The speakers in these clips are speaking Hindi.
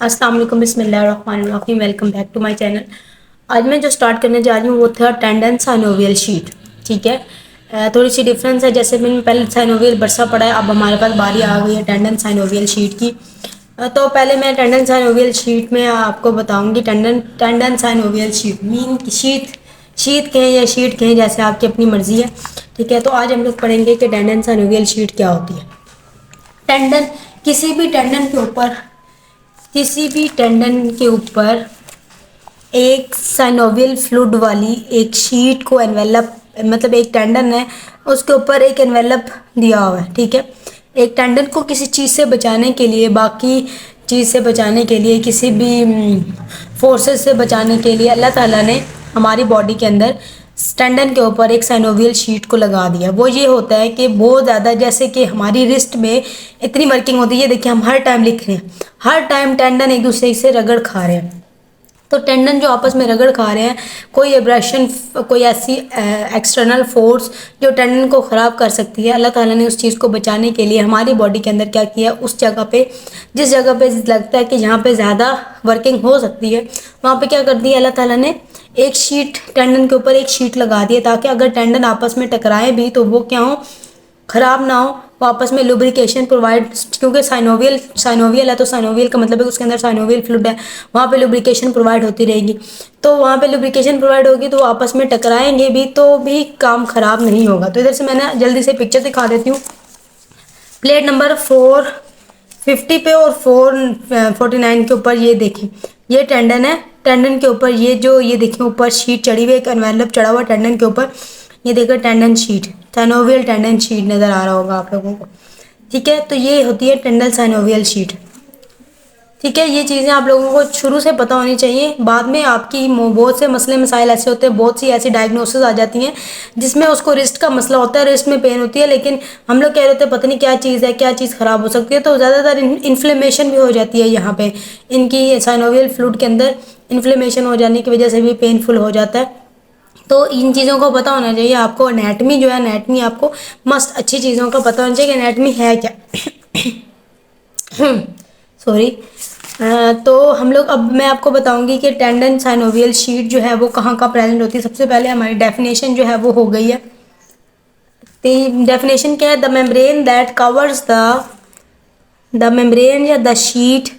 अस्सलाम वालेकुम, बिस्मिल्लाहिर्रहमानिर्रहीम। Welcome back to my channel. आज मैं जो स्टार्ट करने जा रही हूँ वो था टेंडन साइनोवियल शीट। ठीक है, थोड़ी सी डिफरेंस है। जैसे मैंने पहले साइनोवियल बरसा पड़ा है, अब हमारे पास बारी आ गई है टेंडन साइनोवियल शीट की। तो पहले मैं टेंडन साइनोवियल शीट में आपको बताऊंगी। Tendon tendon synovial sheet mean sheet, sheet कहें या शीट कहें, जैसे आपकी अपनी मर्जी है। ठीक है, तो आज हम लोग पढ़ेंगे कि टेंडन साइनोवियल शीट क्या होती है। टेंडन, किसी भी टेंडन के ऊपर किसी भी टेंडन के ऊपर एक साइनोवियल फ्लूइड वाली एक शीट को एनवेलप, मतलब एक टेंडन है उसके ऊपर एक एनवेलप दिया हुआ है। ठीक है, एक टेंडन को किसी चीज़ से बचाने के लिए, बाकी चीज़ से बचाने के लिए, किसी भी फोर्सेस से बचाने के लिए अल्लाह ताला ने हमारी बॉडी के अंदर टेंडन के ऊपर एक साइनोवियल शीट को लगा दिया। वो ये होता है कि बहुत ज़्यादा, जैसे कि हमारी रिस्ट में इतनी वर्किंग होती है। देखिए, हम हर टाइम लिख रहे हैं, हर टाइम टेंडन एक दूसरे से रगड़ खा रहे हैं। तो टेंडन जो आपस में रगड़ खा रहे हैं, कोई एब्रेशन, कोई ऐसी एक्सटर्नल फोर्स जो टेंडन को ख़राब कर सकती है, अल्लाह ताला ने उस चीज़ को बचाने के लिए हमारी बॉडी के अंदर क्या किया, उस जगह पे, जिस जगह पे लगता है कि जहाँ पे ज़्यादा वर्किंग हो सकती है, वहाँ पे क्या कर दिया अल्लाह ताला ने, एक शीट, टेंडन के ऊपर एक शीट लगा दी है, ताकि अगर टेंडन आपस में टकराए भी तो वो क्या हो, खराब ना हो, वो आपस में लुब्रिकेशन प्रोवाइड। क्योंकि साइनोवियल साइनोवियल है, तो साइनोवियल का मतलब है उसके अंदर साइनोवियल फ्लूइड है, वहाँ पे लुब्रिकेशन प्रोवाइड होती रहेगी। तो वहाँ पे लुब्रिकेशन प्रोवाइड होगी तो वो आपस में टकराएंगे भी तो भी काम खराब नहीं होगा। तो इधर से मैंने जल्दी से पिक्चर दिखा देती हूँ। प्लेट नंबर 450 पे और 449 के ऊपर ये देखें, ये टेंडन है। टेंडन के ऊपर ये जो, ये देखें ऊपर शीट चढ़ी हुई है, एक एनवेलप चढ़ा हुआ टेंडन के ऊपर। ये देखो tendon sheet, synovial tendon sheet नज़र आ रहा होगा आप लोगों को। ठीक है, तो ये होती है टेंडन साइनोवियल शीट। ठीक है, ये चीज़ें आप लोगों को शुरू से पता होनी चाहिए। बाद में आपकी बहुत से मसले मसाइल ऐसे होते हैं, बहुत सी ऐसी डायग्नोसिस आ जाती हैं जिसमें उसको रिस्ट का मसला होता है, रिस्ट में पेन होती है, लेकिन हम लोग कह रहे होते हैं पता नहीं क्या चीज़ है, क्या चीज़ ख़राब हो सकती है। तो ज़्यादातर इन्फ्लेमेशन भी हो जाती है यहाँ पे, इनकी साइनोवियल फ्लूइड के अंदर इन्फ्लेमेशन हो जाने की वजह से भी पेनफुल हो जाता है। तो इन चीज़ों को पता होना चाहिए आपको। एनेटमी जो है, एनेटमी आपको मस्त अच्छी चीज़ों का पता होना चाहिए कि एनेटमी है क्या। सॉरी। तो हम लोग, अब मैं आपको बताऊंगी कि टेंडन साइनोवियल शीट जो है वो कहाँ कहाँ प्रेजेंट होती है। सबसे पहले हमारी डेफिनेशन जो है वो हो गई है। तो डेफिनेशन क्या है, the membrane that covers the membrane या द शीट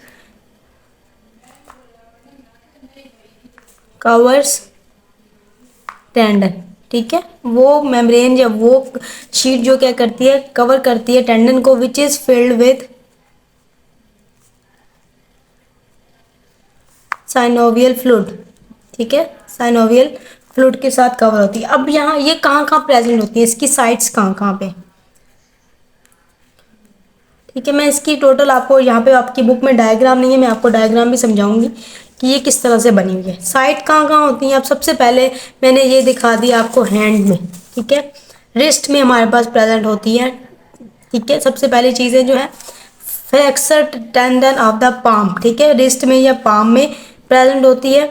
कवर्स टेंडन। ठीक है, वो मेम्ब्रेन या वो शीट जो क्या करती है, कवर करती है टेंडन को, which is filled with synovial fluid. ठीक है, साइनोवियल फ्लूइड के साथ कवर होती है। अब यहाँ ये कहाँ कहाँ प्रेजेंट होती है, इसकी साइट्स कहाँ कहाँ पे। ठीक है, मैं इसकी टोटल आपको, यहाँ पे आपकी बुक में डायग्राम नहीं है, मैं आपको डायग्राम भी समझाऊंगी कि ये किस तरह से बनी हुई है। साइट कहाँ कहाँ होती हैं। अब सबसे पहले मैंने ये दिखा दी आपको हैंड में। ठीक है, रिस्ट में हमारे पास प्रेजेंट होती है। ठीक है, सबसे पहली चीज़ें जो है, flexor tendon of the palm. ठीक है, रिस्ट में या पाम में प्रेजेंट होती है।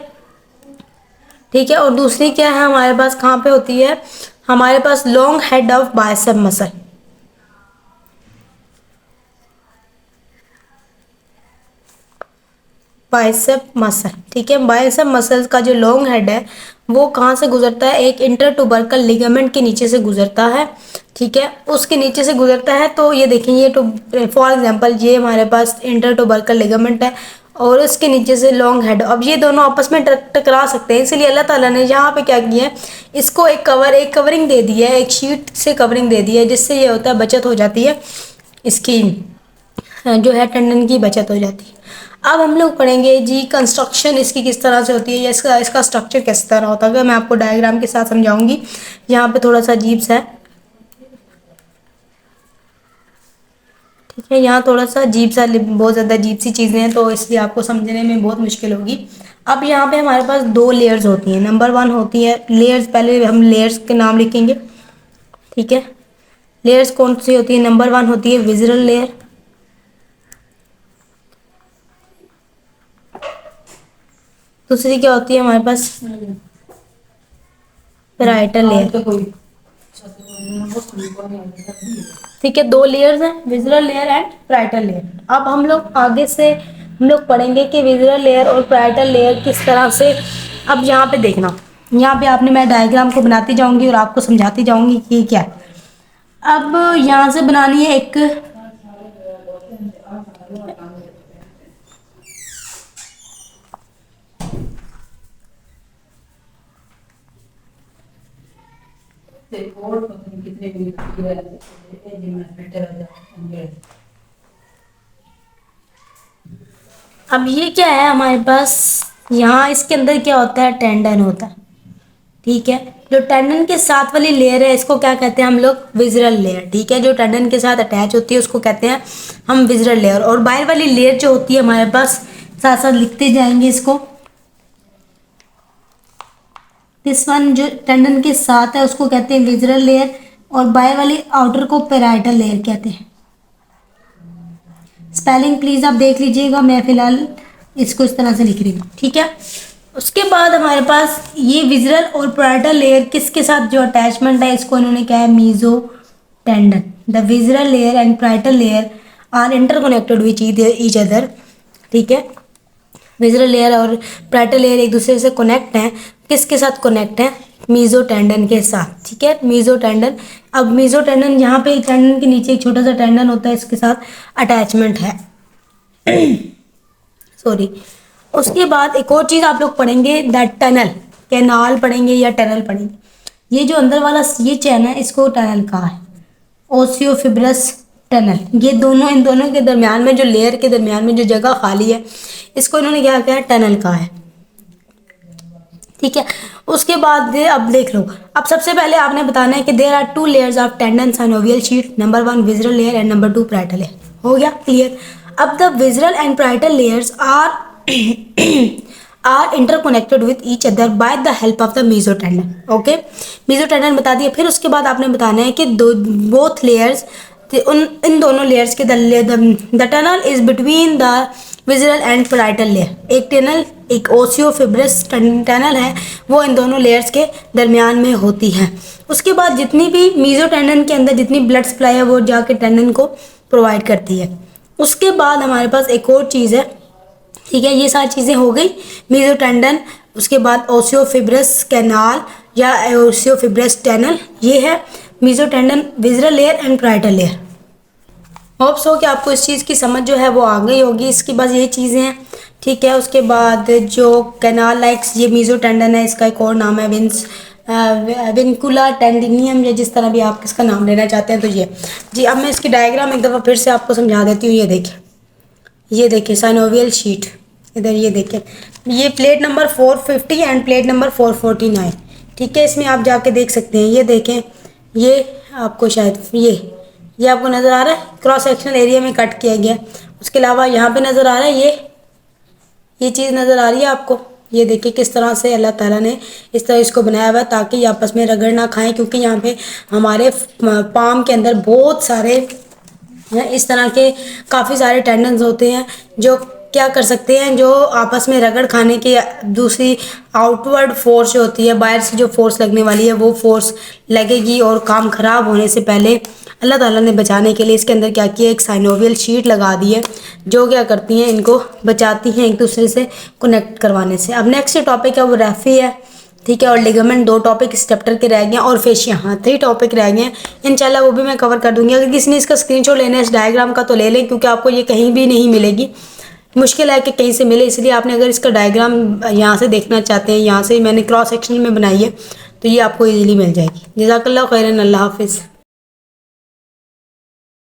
ठीक है, और दूसरी क्या है हमारे पास, कहाँ पे होती है, हमारे पास long head of bicep muscle. Bicep muscle, ठीक है, बाइसेप मसल का जो लॉन्ग हेड है वो कहाँ से गुजरता है, एक इंटरट्यूबरकल लिगामेंट के नीचे से गुजरता है। ठीक है, उसके नीचे से गुजरता है। तो ये देखें, ये तो फॉर एग्जांपल ये हमारे पास इंटरट्यूबरकल लिगामेंट है और इसके नीचे से लॉन्ग हेड। अब ये दोनों आपस में टकरा सकते हैं, इसलिए अल्लाह ताला ने यहाँ पे क्या किया है, इसको एक कवरिंग दे दी है, एक शीट से कवरिंग दे दी है, जिससे ये होता है बचत हो जाती है, इसकी जो है टेंडन की बचत हो जाती है। अब हम लोग पढ़ेंगे जी कंस्ट्रक्शन इसकी किस तरह से होती है, या इसका स्ट्रक्चर किस तरह होता है। मैं आपको डायग्राम के साथ समझाऊंगी। यहाँ पे थोड़ा सा अजीब सा है। ठीक है, यहाँ थोड़ा सा अजीब सा, बहुत ज़्यादा अजीब सी चीज़ें हैं, तो इसलिए आपको समझने में बहुत मुश्किल होगी। अब यहाँ पे हमारे पास दो लेयर्स होती हैं। नंबर 1 होती है लेयर्स, पहले हम लेयर्स के नाम लिखेंगे। ठीक है, लेयर्स कौन सी होती है, नंबर 1 होती है विजुअल लेयर, दूसरी क्या होती है हमारे पास, पैराइटल लेयर। ठीक है, दो लेयर्स हैं, visual layer and parietal layer. अब हम लोग आगे से हम लोग पढ़ेंगे कि विजुअल लेयर और पैराइटल लेयर किस तरह से। अब यहाँ पे देखना, यहाँ पे आपने, मैं डायग्राम को बनाती जाऊंगी और आपको समझाती जाऊंगी कि क्या है। अब यहाँ से बनानी है एक, अब ये क्या है हमारे पास, यहाँ इसके अंदर क्या होता है, टेंडन होता है। ठीक है, जो टेंडन के साथ वाली लेयर है इसको क्या कहते हैं हम लोग, विज़रल लेयर। ठीक है, जो टेंडन के साथ अटैच होती है उसको कहते हैं हम विज़रल लेयर। और बाहर वाली लेयर जो होती है हमारे पास, साथ साथ लिखते जाएंगे इसको, दिस वन जो टेंडन के साथ है उसको कहते हैं विज़रल लेयर, और बाहर वाली आउटर को पैराइटल लेयर कहते हैं। स्पेलिंग प्लीज आप देख लीजिएगा, मैं फिलहाल इसको इस तरह से लिख रही हूँ। ठीक है, उसके बाद हमारे पास ये विज़रल और पैराइटल लेयर किसके साथ जो अटैचमेंट है, इसको इन्होंने क्या है, mesotendon. The visceral layer and parietal layer are interconnected which each other. ठीक है, विज़रल लेयर और पैराइटल लेयर एक दूसरे से कनेक्ट हैं, किसके साथ कनेक्ट है, मीजो टेंडन के साथ। ठीक है, मीजो टेंडन। अब मीजो टेंडन, यहाँ पे टेंडन के नीचे एक छोटा सा टेंडन होता है, इसके साथ अटैचमेंट है। सॉरी। उसके बाद एक और चीज़ आप लोग पढ़ेंगे, द टनल, कैनाल पढ़ेंगे या टनल पढ़ेंगे। ये जो अंदर वाला ये चैन है इसको टनल कहा है, ओसियोफिब्रस टनल। ये दोनों, इन दोनों के दरमियान में, जो लेयर के दरमियान में जो जगह खाली है, इसको इन्होंने क्या किया है, टनल कहा है। ठीक है, उसके बाद अब देख लो, अब सबसे पहले आपने बताना है कि there are two layers of tendon synovial sheet, number 1 visceral layer and number 2 parietal layer. हो गया क्लियर। अब the visceral and parietal layers are are interconnected with each other by the help of the mesotendon. Okay, mesotendon बता दिया। फिर उसके बाद आपने बताना है कि बोथ लेयर्स, इन दोनों लेयर्स के the tunnel is between the visceral and parietal layer. एक टनल, एक ओसियोफिब्रस टनल है, वो इन दोनों लेयर्स के दरमियान में होती है। उसके बाद जितनी भी मीजोटेंडन के अंदर जितनी ब्लड सप्लाई है वो जाके टेंडन को प्रोवाइड करती है। उसके बाद हमारे पास एक और चीज़ है। ठीक है, ये सारी चीज़ें हो गई, मीजोटेंडन, उसके बाद ओसियोफिब्रस कैनाल या ओसियोफिब्रस टनल, ये है mesotendon, visceral layer and parietal layer. Hopes हो कि आपको इस चीज़ की समझ जो है वो आ गई होगी। इसकी बस यही चीज़ें हैं। ठीक है, उसके बाद जो कैनाल लाइक्स, ये मीजोटेंडन है, इसका एक और नाम है विंकुला टेंडिनियम, या जिस तरह भी आप इसका नाम लेना चाहते हैं। तो ये जी, अब मैं इसकी डायग्राम एक दफ़ा फिर से आपको समझा देती हूँ। ये देखिए साइनोवियल शीट, इधर ये देखें, ये plate number 450 end plate number 449। ठीक है, इसमें आप जाके देख सकते हैं। ये देखें, ये आपको शायद ये आपको नज़र आ रहा है, क्रॉस सेक्शनल एरिया में कट किया गया। उसके अलावा यहाँ पे नज़र आ रहा है, ये चीज़ नज़र आ रही है आपको। ये देखिए किस तरह से अल्लाह ताला ने इस तरह इसको बनाया हुआ है ताकि ये आपस में रगड़ ना खाएं, क्योंकि यहाँ पे हमारे पाम के अंदर बहुत सारे इस तरह के काफ़ी सारे टेंडन्स होते हैं जो क्या कर सकते हैं, जो आपस में रगड़ खाने की दूसरी आउटवर्ड फोर्स जो होती है, बाहर से जो फोर्स लगने वाली है वो फोर्स लगेगी, और काम ख़राब होने से पहले अल्लाह ताला ने बचाने के लिए इसके अंदर क्या किया, एक साइनोवियल शीट लगा दी है जो क्या करती हैं, इनको बचाती हैं एक दूसरे से कनेक्ट करवाने से। अब नेक्स्ट टॉपिक है वो रेफी है। ठीक है, और लिगामेंट 2 टॉपिक इस चैप्टर के रह गए हैं, और फेशिया, हाँ 3 टॉपिक रह गए हैं। इंशाल्लाह वो भी मैं कवर कर दूंगी। अगर किसी ने इसका स्क्रीनशॉट लेना है इस डायग्राम का तो ले लें, क्योंकि आपको ये कहीं भी नहीं मिलेगी, मुश्किल है कि कहीं से मिले। इसलिए आपने अगर इसका डायग्राम यहाँ से देखना चाहते हैं, यहाँ से मैंने क्रॉस सेक्शन में बनाई है, तो ये आपको ईजिली मिल जाएगी। जज़ाकल्लाह खैरन, अल्लाह हाफिज़।